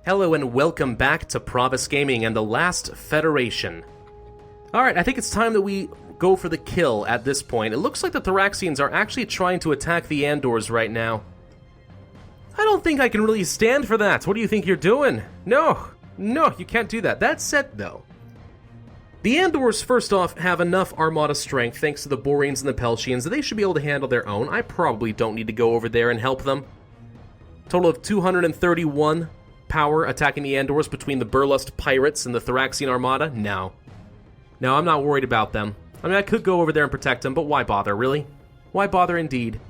Hello and welcome back to Pravus Gaming and the Last Federation. Alright, I think it's time that we go for the kill at this point. It looks like the Thraxians are actually trying to attack the Andors right now. I don't think I can really stand for that. What do you think you're doing? No, you can't do that. That said, though, the Andors, first off, have enough Armada strength thanks to the Boreans and the Peltians that they should be able to handle their own. I probably don't need to go over there and help them. Total of 231 power attacking the Andors between the Burlust Pirates and the Thraxian Armada? No, I'm not worried about them. I mean, I could go over there and protect them, but why bother, really? Why bother indeed?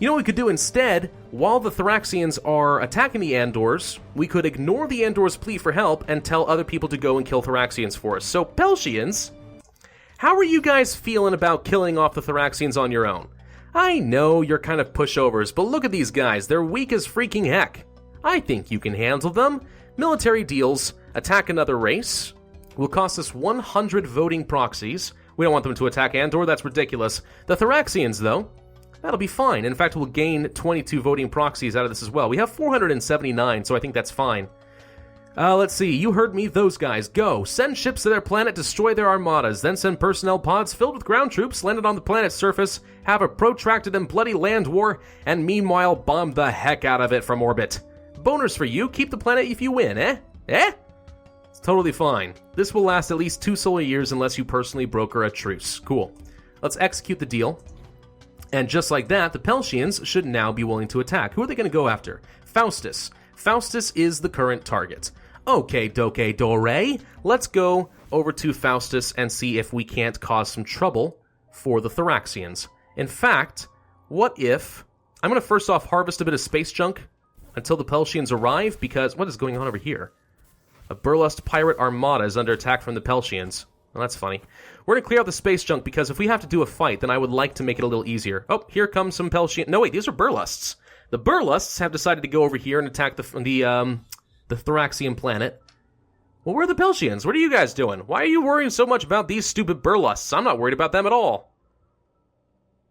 You know what we could do instead? While the Thraxians are attacking the Andors, we could ignore the Andors' plea for help and tell other people to go and kill Thraxians for us. So, Peltians, how are you guys feeling about killing off the Thraxians on your own? I know you're kind of pushovers, but look at these guys. They're weak as freaking heck. I think you can handle them. Military deals, attack another race, will cost us 100 voting proxies. We don't want them to attack Andor, that's ridiculous. The Thraxians, though, that'll be fine. In fact, we'll gain 22 voting proxies out of this as well. We have 479, so I think that's fine. Let's see. You heard me. Those guys. Go. Send ships to their planet, destroy their armadas, then send personnel pods filled with ground troops, landed on the planet's surface, have a protracted and bloody land war, and meanwhile bomb the heck out of it from orbit. Boners for you. Keep the planet if you win, eh? It's totally fine. This will last at least 2 solar years unless you personally broker a truce. Cool. Let's execute the deal. And just like that, the Peltians should now be willing to attack. Who are they going to go after? Faustus. Faustus is the current target. Okay, doke dore. Let's go over to Faustus and see if we can't cause some trouble for the Thraxians. In fact, what if... I'm going to first off harvest a bit of space junk until the Peltians arrive, because... What is going on over here? A Burlust Pirate Armada is under attack from the Peltians. Well, that's funny. We're going to clear out the space junk, because if we have to do a fight, then I would like to make it a little easier. Oh, here comes some Peltian... No, wait, these are Burlusts. The Burlusts have decided to go over here and attack the Thraxian planet. Well, where are the Peltians? What are you guys doing? Why are you worrying so much about these stupid Burlusts? I'm not worried about them at all.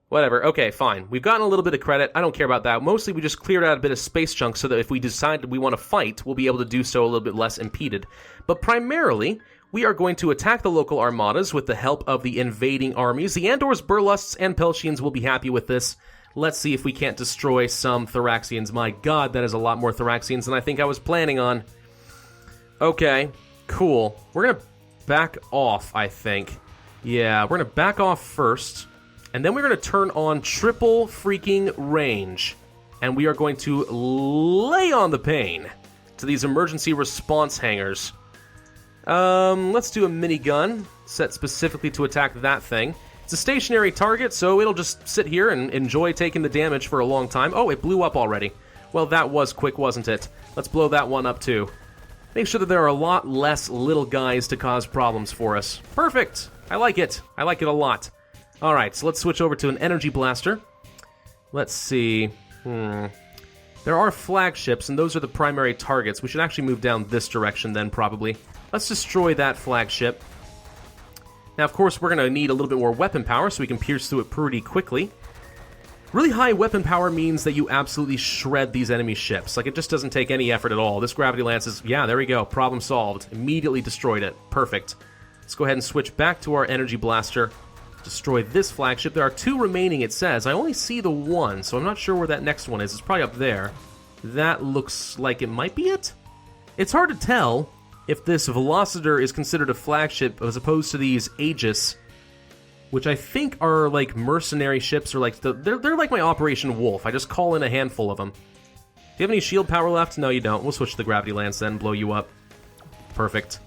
Whatever, okay, fine. We've gotten a little bit of credit. I don't care about that. Mostly we just cleared out a bit of space junk so that if we decide we want to fight, we'll be able to do so a little bit less impeded. But primarily, we are going to attack the local armadas with the help of the invading armies. The Andors, Burlusts, and Peltians will be happy with this. Let's see if we can't destroy some Thraxians. My god, that is a lot more Thraxians than I think I was planning on. Okay, cool. We're going to back off, I think. Yeah, we're going to back off first. And then we're going to turn on triple freaking range. And we are going to lay on the pain to these emergency response hangars. Let's do a minigun set specifically to attack that thing. It's a stationary target, so it'll just sit here and enjoy taking the damage for a long time. Oh, it blew up already. Well, that was quick, wasn't it? Let's blow that one up, too. Make sure that there are a lot less little guys to cause problems for us. Perfect! I like it. I like it a lot. Alright, so let's switch over to an energy blaster. Let's see. There are flagships, and those are the primary targets. We should actually move down this direction then, probably. Let's destroy that flagship. Now, of course, we're going to need a little bit more weapon power so we can pierce through it pretty quickly. Really high weapon power means that you absolutely shred these enemy ships. Like, it just doesn't take any effort at all. This gravity lance is... Yeah, there we go. Problem solved. Immediately destroyed it. Perfect. Let's go ahead and switch back to our energy blaster. Destroy this flagship. There are 2 remaining, it says. I only see the 1, so I'm not sure where that next one is. It's probably up there. That looks like it might be it? It's hard to tell if this Velocitor is considered a flagship as opposed to these Aegis, which I think are like mercenary ships, or like they're like my Operation Wolf. I just call in a handful of them. Do you have any shield power left? No, you don't. We'll switch to the gravity lance then, blow you up. Perfect.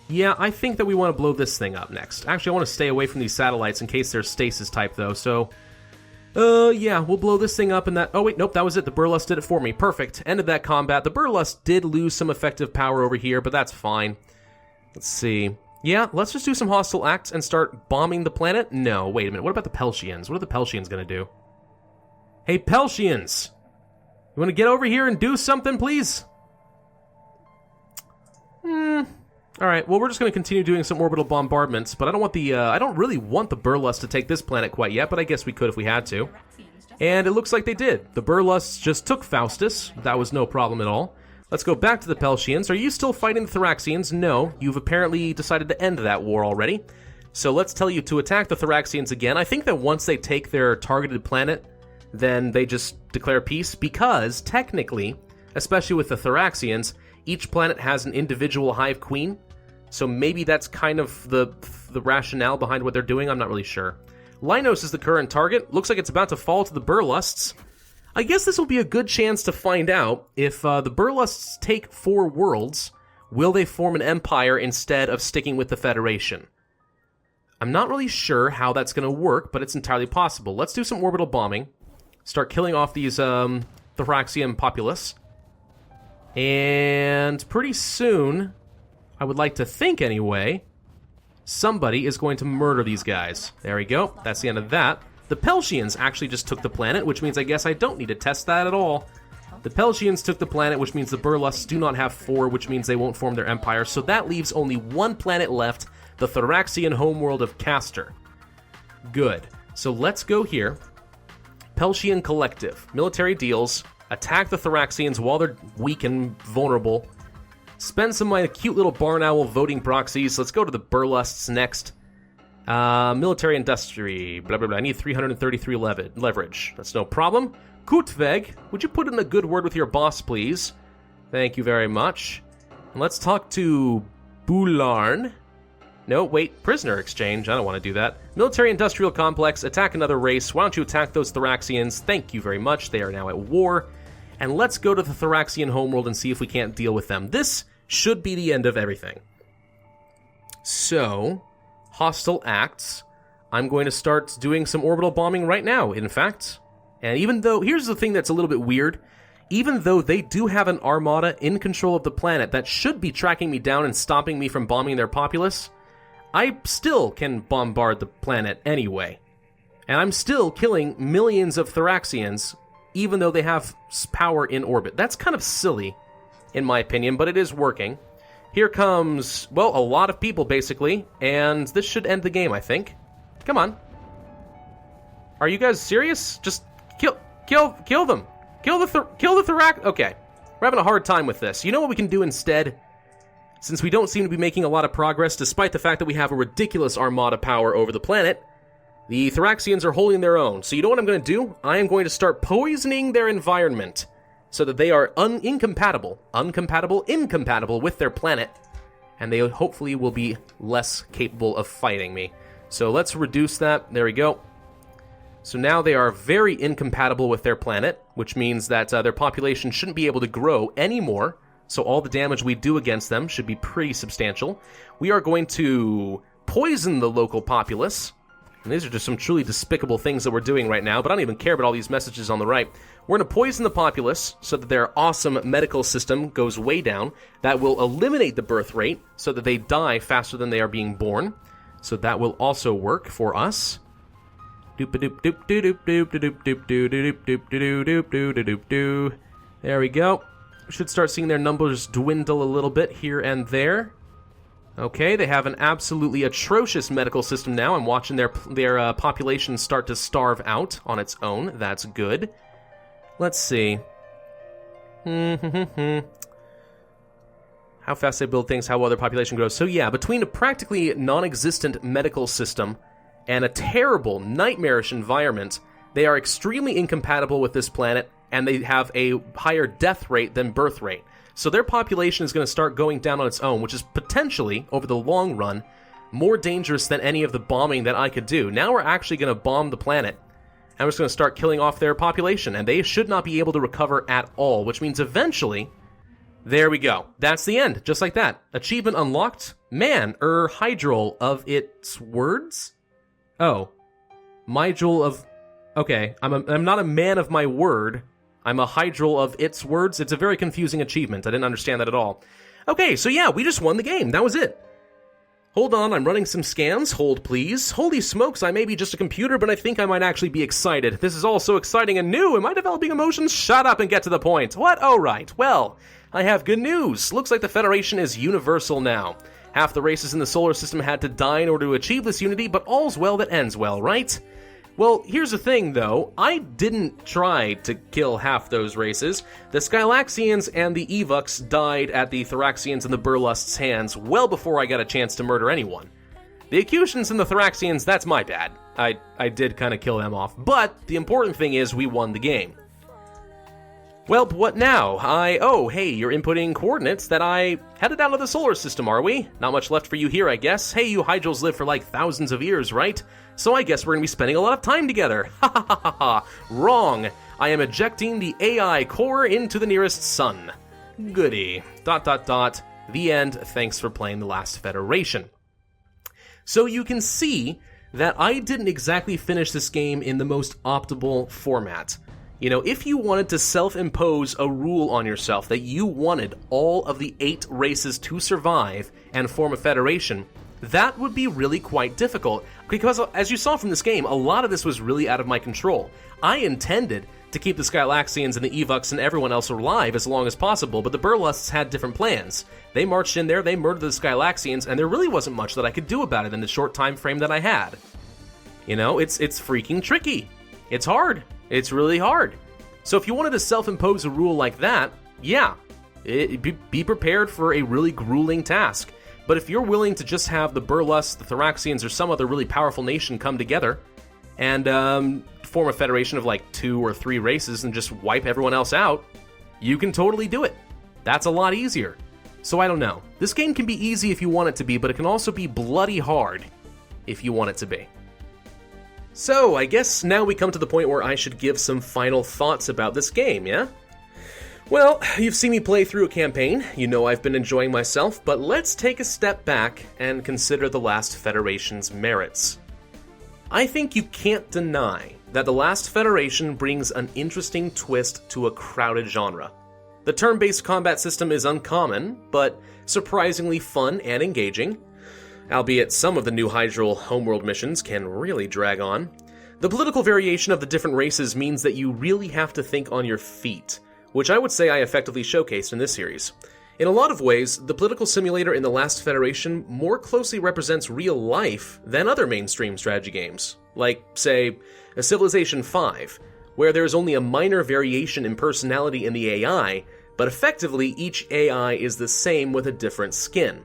Yeah, I think that we want to blow this thing up next. Actually, I want to stay away from these satellites in case they're stasis type, though, so... yeah, we'll blow this thing up and that... Oh, wait, nope, that was it. The Burlust did it for me. Perfect. End of that combat. The Burlust did lose some effective power over here, but that's fine. Let's see. Yeah, let's just do some hostile acts and start bombing the planet. No, wait a minute. What about the Peltians? What are the Peltians going to do? Hey, Peltians! You want to get over here and do something, please? Alright, well, we're just going to continue doing some orbital bombardments, but I don't want the, I don't really want the Burlust to take this planet quite yet, but I guess we could if we had to. And it looks like they did. The Burlusts just took Faustus. That was no problem at all. Let's go back to the Peltians. Are you still fighting the Thraxians? No, you've apparently decided to end that war already. So let's tell you to attack the Thraxians again. I think that once they take their targeted planet, then they just declare peace, because technically, especially with the Thraxians, each planet has an individual hive queen. So maybe that's kind of the rationale behind what they're doing. I'm not really sure. Linos is the current target. Looks like it's about to fall to the Burlusts. I guess this will be a good chance to find out if the Burlusts take 4 worlds, will they form an empire instead of sticking with the Federation? I'm not really sure how that's going to work, but it's entirely possible. Let's do some orbital bombing. Start killing off these Thraxian populace. And pretty soon, I would like to think anyway, somebody is going to murder these guys. There we go. That's the end of that. The Peltians actually just took the planet, which means I guess I don't need to test that at all. The Peltians took the planet, which means the Burlusts do not have 4, which means they won't form their empire. So that leaves only 1 planet left, the Thraxian homeworld of Castor. Good. So let's go here. Peltian Collective. Military deals. Attack the Thraxians while they're weak and vulnerable. Spend some of my cute little barn owl voting proxies. Let's go to the Burlusts next. Military industry, blah, blah, blah. I need 333 leverage. That's no problem. Kutveg, would you put in a good word with your boss, please? Thank you very much. And let's talk to Bularn. No, wait, prisoner exchange. I don't want to do that. Military industrial complex, attack another race. Why don't you attack those Thraxians? Thank you very much. They are now at war. And let's go to the Thraxian homeworld and see if we can't deal with them. This should be the end of everything. So, hostile acts. I'm going to start doing some orbital bombing right now, in fact. And even though, here's the thing that's a little bit weird. Even though they do have an armada in control of the planet that should be tracking me down and stopping me from bombing their populace, I still can bombard the planet anyway. And I'm still killing millions of Thraxians, even though they have power in orbit. That's kind of silly, in my opinion, but it is working. Here comes, well, a lot of people, basically, and this should end the game, I think. Come on. Are you guys serious? Just kill them. Kill the Thrax. Okay. We're having a hard time with this. You know what we can do instead? Since we don't seem to be making a lot of progress, despite the fact that we have a ridiculous armada power over the planet, the Thraxians are holding their own. So you know what I'm going to do? I am going to start poisoning their environment so that they are incompatible with their planet, and they hopefully will be less capable of fighting me. So let's reduce that. There we go. So now they are very incompatible with their planet, which means that their population shouldn't be able to grow anymore. So all the damage we do against them should be pretty substantial. We are going to poison the local populace. And these are just some truly despicable things that we're doing right now, but I don't even care about all these messages on the right. We're going to poison the populace so that their awesome medical system goes way down. That will eliminate the birth rate so that they die faster than they are being born. So that will also work for us. There we go. We should start seeing their numbers dwindle a little bit here and there. Okay, they have an absolutely atrocious medical system now. I'm watching their population start to starve out on its own. That's good. Let's see. How fast they build things, how well their population grows. So yeah, between a practically non-existent medical system and a terrible, nightmarish environment, they are extremely incompatible with this planet, and they have a higher death rate than birth rate. So their population is going to start going down on its own, which is potentially, over the long run, more dangerous than any of the bombing that I could do. Now we're actually going to bomb the planet, and we're just going to start killing off their population, and they should not be able to recover at all, which means eventually, there we go. That's the end, just like that. Achievement unlocked. Man, hydrol of its words? Oh. Mydrol of... Okay, I'm not a man of my word. I'm a hydrol of its words. It's a very confusing achievement. I didn't understand that at all. Okay, so yeah, we just won the game. That was it. Hold on, I'm running some scans. Hold, please. Holy smokes, I may be just a computer, but I think I might actually be excited. This is all so exciting and new. Am I developing emotions? Shut up and get to the point. What? Oh, right. Well, I have good news. Looks like the Federation is universal now. Half the races in the solar system had to die in order to achieve this unity, but all's well that ends well, right? Well, here's the thing, though. I didn't try to kill half those races. The Skylaxians and the Evuks died at the Thraxians and the Burlust's hands well before I got a chance to murder anyone. The Acutians and the Thraxians, that's my bad. I did kind of kill them off, but the important thing is we won the game. Well, what now? Oh, hey, you're inputting coordinates that I headed out of the solar system, are we? Not much left for you here, I guess. Hey, you Hydrals live for like thousands of years, right? So I guess we're gonna be spending a lot of time together. Ha ha ha ha ha. Wrong. I am ejecting the AI core into the nearest sun. Goody. ... The end. Thanks for playing The Last Federation. So you can see that I didn't exactly finish this game in the most optimal format. You know, if you wanted to self-impose a rule on yourself that you wanted all of the 8 races to survive and form a federation, that would be really quite difficult, because as you saw from this game, a lot of this was really out of my control. I intended to keep the Skylaxians and the Evuks and everyone else alive as long as possible, but the Burlusts had different plans. They marched in there, they murdered the Skylaxians, and there really wasn't much that I could do about it in the short time frame that I had. You know, it's freaking tricky. It's hard. It's really hard. So if you wanted to self-impose a rule like that, yeah, be prepared for a really grueling task. But if you're willing to just have the Burlusts, the Thraxians, or some other really powerful nation come together and form a federation of like 2 or 3 races and just wipe everyone else out, you can totally do it. That's a lot easier. So I don't know. This game can be easy if you want it to be, but it can also be bloody hard if you want it to be. So, I guess now we come to the point where I should give some final thoughts about this game, yeah? Well, you've seen me play through a campaign, you know I've been enjoying myself, but let's take a step back and consider The Last Federation's merits. I think you can't deny that The Last Federation brings an interesting twist to a crowded genre. The turn-based combat system is uncommon, but surprisingly fun and engaging. Albeit some of the new Hydral homeworld missions can really drag on. The political variation of the different races means that you really have to think on your feet, which I would say I effectively showcased in this series. In a lot of ways, the political simulator in The Last Federation more closely represents real life than other mainstream strategy games, like, say, a Civilization V, where there is only a minor variation in personality in the AI, but effectively each AI is the same with a different skin.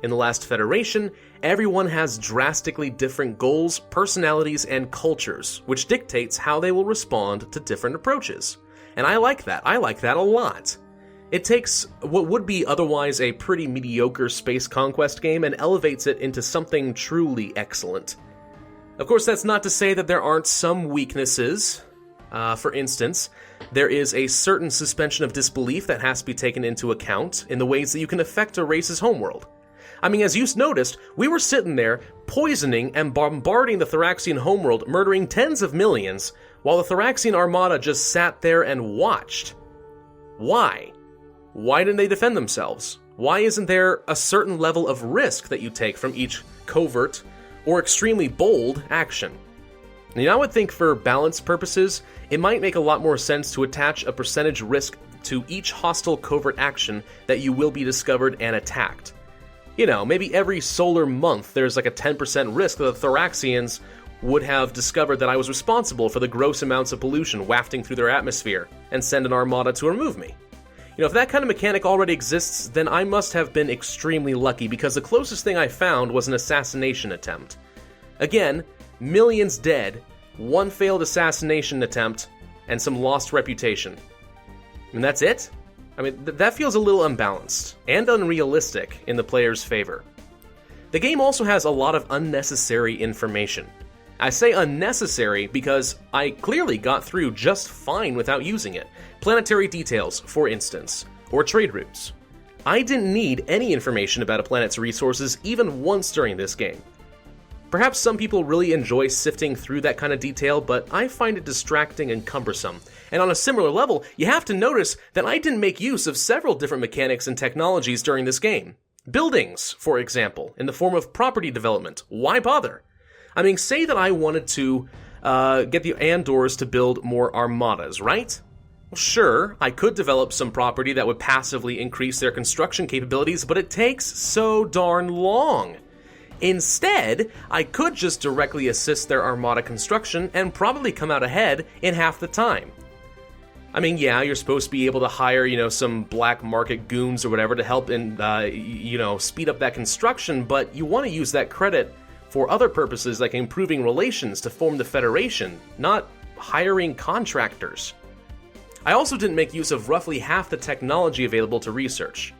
In The Last Federation, everyone has drastically different goals, personalities, and cultures, which dictates how they will respond to different approaches. And I like that. I like that a lot. It takes what would be otherwise a pretty mediocre space conquest game and elevates it into something truly excellent. Of course, that's not to say that there aren't some weaknesses. For instance, there is a certain suspension of disbelief that has to be taken into account in the ways that you can affect a race's homeworld. I mean, as you noticed, we were sitting there poisoning and bombarding the Thraxian homeworld, murdering tens of millions, while the Thraxian armada just sat there and watched. Why? Why didn't they defend themselves? Why isn't there a certain level of risk that you take from each covert or extremely bold action? And I would think for balance purposes, it might make a lot more sense to attach a percentage risk to each hostile covert action that you will be discovered and attacked. You know, maybe every solar month there's like a 10% risk that the Thraxians would have discovered that I was responsible for the gross amounts of pollution wafting through their atmosphere and send an armada to remove me. You know, if that kind of mechanic already exists, then I must have been extremely lucky because the closest thing I found was an assassination attempt. Again, millions dead, 1 failed assassination attempt, and some lost reputation. And that's it? I mean, that feels a little unbalanced and unrealistic in the player's favor. The game also has a lot of unnecessary information. I say unnecessary because I clearly got through just fine without using it. Planetary details, for instance, or trade routes. I didn't need any information about a planet's resources even once during this game. Perhaps some people really enjoy sifting through that kind of detail, but I find it distracting and cumbersome. And on a similar level, you have to notice that I didn't make use of several different mechanics and technologies during this game. Buildings, for example, in the form of property development. Why bother? I mean, say that I wanted to get the Andors to build more armadas, right? Well, sure, I could develop some property that would passively increase their construction capabilities, but it takes so darn long. Instead, I could just directly assist their armada construction and probably come out ahead in half the time. I mean, yeah, you're supposed to be able to hire, some black market goons or whatever to help and, speed up that construction, but you want to use that credit for other purposes like improving relations to form the Federation, not hiring contractors. I also didn't make use of roughly half the technology available to research.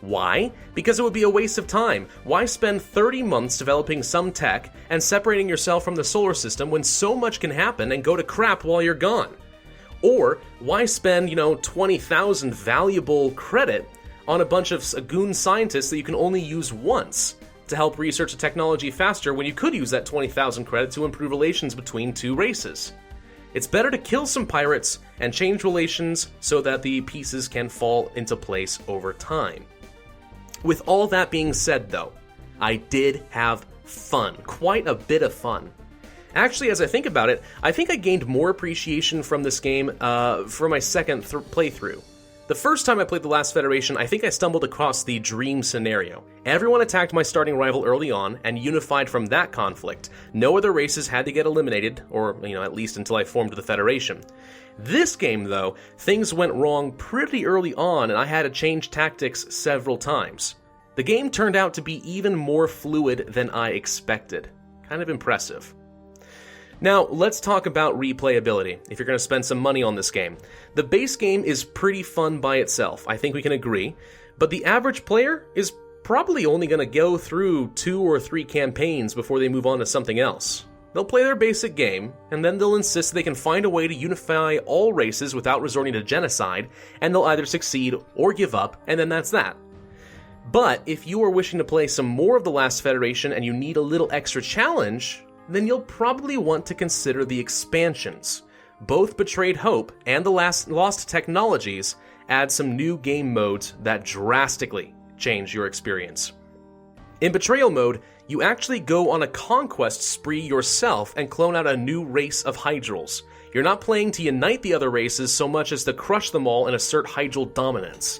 Why? Because it would be a waste of time. Why spend 30 months developing some tech and separating yourself from the solar system when so much can happen and go to crap while you're gone? Or why spend, 20,000 valuable credit on a bunch of goon scientists that you can only use once to help research the technology faster when you could use that 20,000 credit to improve relations between two races? It's better to kill some pirates and change relations so that the pieces can fall into place over time. With all that being said, though, I did have fun, quite a bit of fun. Actually, as I think about it, I think I gained more appreciation from this game for my second playthrough. The first time I played The Last Federation, I think I stumbled across the dream scenario. Everyone attacked my starting rival early on and unified from that conflict. No other races had to get eliminated, or, at least until I formed the Federation. This game, though, things went wrong pretty early on and I had to change tactics several times. The game turned out to be even more fluid than I expected. Kind of impressive. Now, let's talk about replayability, if you're going to spend some money on this game. The base game is pretty fun by itself, I think we can agree, but the average player is probably only going to go through 2 or 3 campaigns before they move on to something else. They'll play their basic game, and then they'll insist they can find a way to unify all races without resorting to genocide, and they'll either succeed or give up, and then that's that. But if you are wishing to play some more of The Last Federation and you need a little extra challenge, then you'll probably want to consider the expansions. Both Betrayed Hope and The Lost Technologies add some new game modes that drastically change your experience. In Betrayal mode, you actually go on a conquest spree yourself and clone out a new race of Hydrals. You're not playing to unite the other races so much as to crush them all and assert Hydral dominance.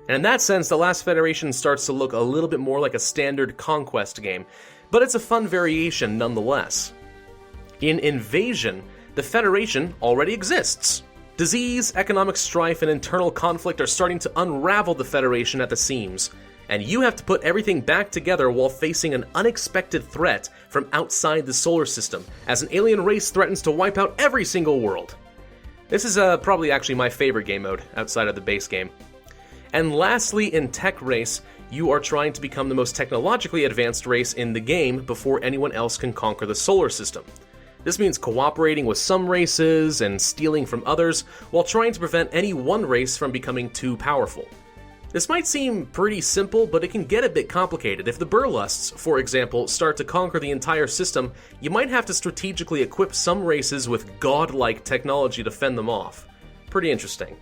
And in that sense, The Last Federation starts to look a little bit more like a standard conquest game, but it's a fun variation nonetheless. In Invasion, the Federation already exists. Disease, economic strife, and internal conflict are starting to unravel the Federation at the seams, and you have to put everything back together while facing an unexpected threat from outside the solar system, as an alien race threatens to wipe out every single world. This is probably actually my favorite game mode, outside of the base game. And lastly, in Tech Race, you are trying to become the most technologically advanced race in the game before anyone else can conquer the solar system. This means cooperating with some races and stealing from others, while trying to prevent any one race from becoming too powerful. This might seem pretty simple, but it can get a bit complicated. If the Burlusts, for example, start to conquer the entire system, you might have to strategically equip some races with godlike technology to fend them off. Pretty interesting.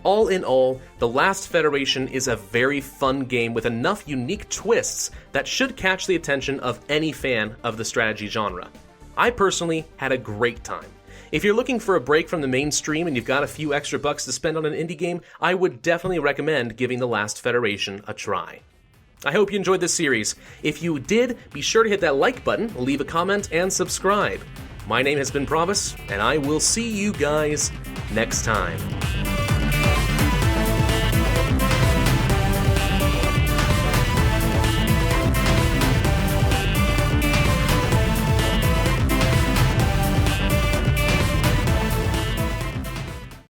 All in all, The Last Federation is a very fun game with enough unique twists that should catch the attention of any fan of the strategy genre. I personally had a great time. If you're looking for a break from the mainstream and you've got a few extra bucks to spend on an indie game, I would definitely recommend giving The Last Federation a try. I hope you enjoyed this series. If you did, be sure to hit that like button, leave a comment, and subscribe. My name has been Pravus, and I will see you guys next time.